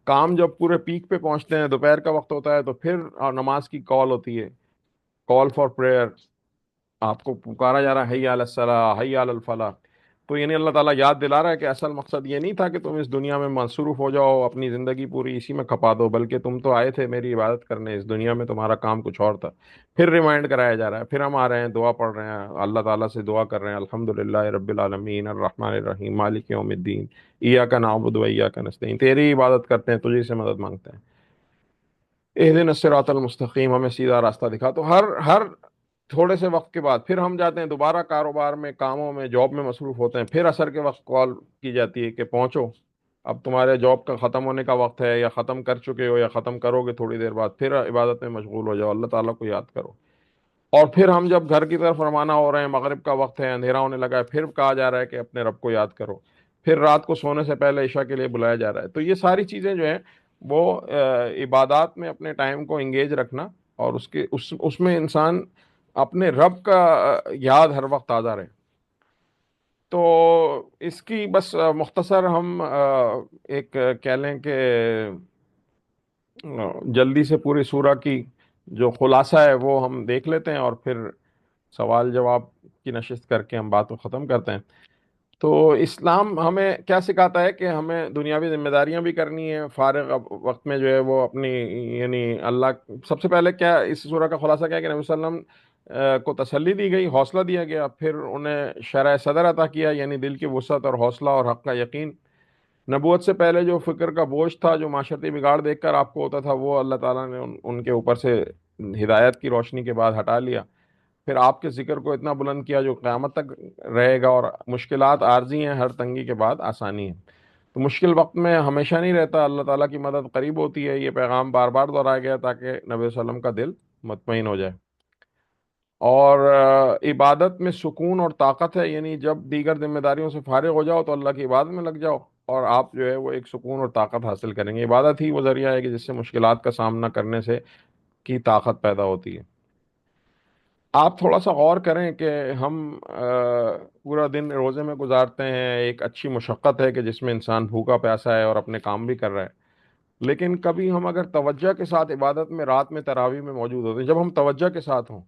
کام جب پورے پیک پہ پہنچتے ہیں، دوپہر کا وقت ہوتا ہے، تو پھر نماز کی کال ہوتی ہے، کال فار پریئر، آپ کو پکارا جا رہا ہے حی علی الصلاح، حی علی الفلاح۔ تو یعنی اللہ تعالیٰ یاد دلا رہا ہے کہ اصل مقصد یہ نہیں تھا کہ تم اس دنیا میں مصروف ہو جاؤ، اپنی زندگی پوری اسی میں کھپا دو، بلکہ تم تو آئے تھے میری عبادت کرنے، اس دنیا میں تمہارا کام کچھ اور تھا۔ پھر ریمائنڈ کرایا جا رہا ہے، پھر ہم آ رہے ہیں، دعا پڑھ رہے ہیں، اللہ تعالیٰ سے دعا کر رہے ہیں، الحمدللہ رب العالمین الرحمن الرحیم مالک یوم الدین ایاک نعبد و ایاک نستعین، تیری عبادت کرتے ہیں، تجھے سے مدد مانگتے ہیں، اہدنا الصراط المستقیم، ہمیں سیدھا راستہ دکھا۔ تو ہر تھوڑے سے وقت کے بعد پھر ہم جاتے ہیں دوبارہ کاروبار میں، کاموں میں، جاب میں مصروف ہوتے ہیں، پھر عصر کے وقت کال کی جاتی ہے کہ پہنچو، اب تمہارے جاب کا ختم ہونے کا وقت ہے، یا ختم کر چکے ہو یا ختم کرو گے تھوڑی دیر بعد، پھر عبادت میں مشغول ہو جاؤ، اللہ تعالیٰ کو یاد کرو۔ اور پھر ہم جب گھر کی طرف روانہ ہو رہے ہیں، مغرب کا وقت ہے، اندھیرا ہونے لگا ہے، پھر کہا جا رہا ہے کہ اپنے رب کو یاد کرو۔ پھر رات کو سونے سے پہلے عشاء کے لیے بلایا جا رہا ہے۔ تو یہ ساری چیزیں جو ہیں وہ عبادات میں اپنے ٹائم کو انگیج رکھنا، اور اس میں انسان اپنے رب کا یاد ہر وقت تازہ رہے۔ تو اس کی بس مختصر ہم ایک کہہ لیں کہ جلدی سے پوری سورہ کی جو خلاصہ ہے وہ ہم دیکھ لیتے ہیں، اور پھر سوال جواب کی نشست کر کے ہم بات کو ختم کرتے ہیں۔ تو اسلام ہمیں کیا سکھاتا ہے کہ ہمیں دنیاوی ذمہ داریاں بھی کرنی ہیں، فارغ وقت میں جو ہے وہ اپنی، یعنی اللہ، سب سے پہلے کیا اس سورہ کا خلاصہ کیا ہے کہ نبی صلی اللہ علیہ وسلم کو تسلی دی گئی، حوصلہ دیا گیا، پھر انہیں شرح صدر عطا کیا، یعنی دل کی وسعت اور حوصلہ اور حق کا یقین۔ نبوت سے پہلے جو فکر کا بوجھ تھا، جو معاشرتی بگاڑ دیکھ کر آپ کو ہوتا تھا، وہ اللہ تعالیٰ نے ان کے اوپر سے ہدایت کی روشنی کے بعد ہٹا لیا۔ پھر آپ کے ذکر کو اتنا بلند کیا جو قیامت تک رہے گا، اور مشکلات عارضی ہیں، ہر تنگی کے بعد آسانی ہے۔ تو مشکل وقت میں ہمیشہ نہیں رہتا، اللہ تعالیٰ کی مدد قریب ہوتی ہے، یہ پیغام بار بار دہرایا گیا تاکہ نبی صلی اللہ علیہ وسلم کا دل مطمئن ہو جائے۔ اور عبادت میں سکون اور طاقت ہے، یعنی جب دیگر ذمہ داریوں سے فارغ ہو جاؤ تو اللہ کی عبادت میں لگ جاؤ، اور آپ جو ہے وہ ایک سکون اور طاقت حاصل کریں گے۔ عبادت ہی وہ ذریعہ ہے کہ جس سے مشکلات کا سامنا کرنے سے کی طاقت پیدا ہوتی ہے۔ آپ تھوڑا سا غور کریں کہ ہم پورا دن روزے میں گزارتے ہیں، ایک اچھی مشقت ہے کہ جس میں انسان بھوکا پیاسا ہے اور اپنے کام بھی کر رہا ہے، لیکن کبھی ہم اگر توجہ کے ساتھ عبادت میں، رات میں تراویح میں موجود ہوتے ہیں، جب ہم توجہ کے ساتھ ہوں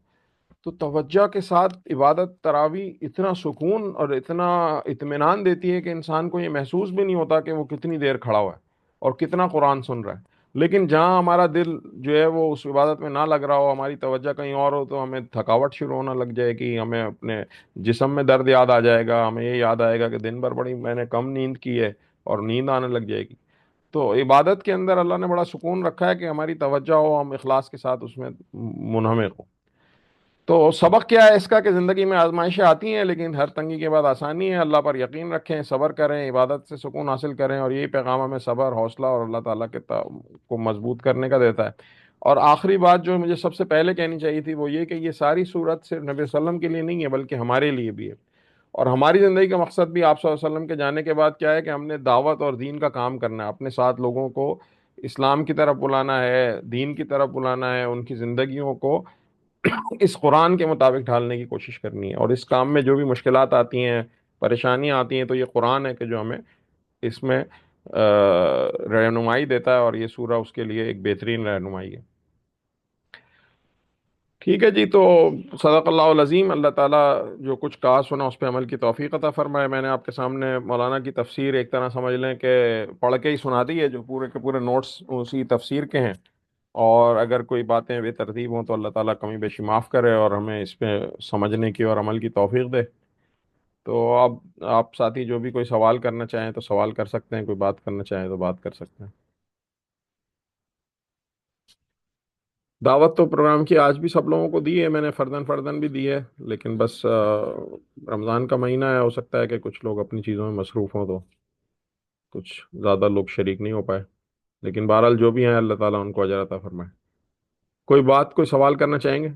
تو توجہ کے ساتھ عبادت تراویح اتنا سکون اور اتنا اطمینان دیتی ہے کہ انسان کو یہ محسوس بھی نہیں ہوتا کہ وہ کتنی دیر کھڑا ہوا ہے اور کتنا قرآن سن رہا ہے۔ لیکن جہاں ہمارا دل جو ہے وہ اس عبادت میں نہ لگ رہا ہو، ہماری توجہ کہیں اور ہو، تو ہمیں تھکاوٹ شروع ہونا لگ جائے گی، ہمیں اپنے جسم میں درد یاد آ جائے گا، ہمیں یہ یاد آئے گا کہ دن بھر بڑی میں نے کم نیند کی ہے، اور نیند آنے لگ جائے گی۔ تو عبادت کے اندر اللہ نے بڑا سکون رکھا ہے کہ ہماری توجہ ہو، ہم اخلاص کے ساتھ اس میں منہمک ہو۔ تو سبق کیا ہے اس کا کہ زندگی میں آزمائشیں آتی ہیں، لیکن ہر تنگی کے بعد آسانی ہے، اللہ پر یقین رکھیں، صبر کریں، عبادت سے سکون حاصل کریں، اور یہی پیغام ہمیں صبر، حوصلہ اور اللہ تعالیٰ کے کو مضبوط کرنے کا دیتا ہے۔ اور آخری بات جو مجھے سب سے پہلے کہنی چاہیے تھی وہ یہ کہ یہ ساری صورت صرف نبی صلی اللہ علیہ وسلم کے لیے نہیں ہے، بلکہ ہمارے لیے بھی ہے۔ اور ہماری زندگی کا مقصد بھی آپ صلی اللہ علیہ وسلم کے جانے کے بعد کیا ہے کہ ہم نے دعوت اور دین کا کام کرنا ہے، اپنے ساتھ لوگوں کو اسلام کی طرف بلانا ہے، دین کی طرف بلانا ہے، ان کی زندگیوں کو اس قرآن کے مطابق ڈھالنے کی کوشش کرنی ہے، اور اس کام میں جو بھی مشکلات آتی ہیں، پریشانیاں آتی ہیں، تو یہ قرآن ہے کہ جو ہمیں اس میں رہنمائی دیتا ہے، اور یہ سورہ اس کے لیے ایک بہترین رہنمائی ہے۔ ٹھیک ہے جی، تو صدق اللہ العظیم، اللہ تعالیٰ جو کچھ کہا سنا اس پہ عمل کی توفیق عطا فرمائے۔ میں نے آپ کے سامنے مولانا کی تفسیر ایک طرح سمجھ لیں کہ پڑھ کے ہی سنا دی ہے، جو پورے کے پورے نوٹس اسی تفسیر کے ہیں، اور اگر کوئی باتیں بے ترتیب ہوں تو اللہ تعالیٰ کمی بیشی معاف کرے اور ہمیں اس پہ سمجھنے کی اور عمل کی توفیق دے۔ تو اب آپ ساتھی جو بھی کوئی سوال کرنا چاہیں تو سوال کر سکتے ہیں، کوئی بات کرنا چاہیں تو بات کر سکتے ہیں۔ دعوت تو پروگرام کی آج بھی سب لوگوں کو دی ہے میں نے، فردن فردن بھی دی ہے، لیکن بس رمضان کا مہینہ ہے، ہو سکتا ہے کہ کچھ لوگ اپنی چیزوں میں مصروف ہوں تو کچھ زیادہ لوگ شریک نہیں ہو پائے، لیکن بہرحال جو بھی ہیں اللہ تعالیٰ ان کو اجر عطا فرمائے۔ کوئی بات، کوئی سوال کرنا چاہیں گے؟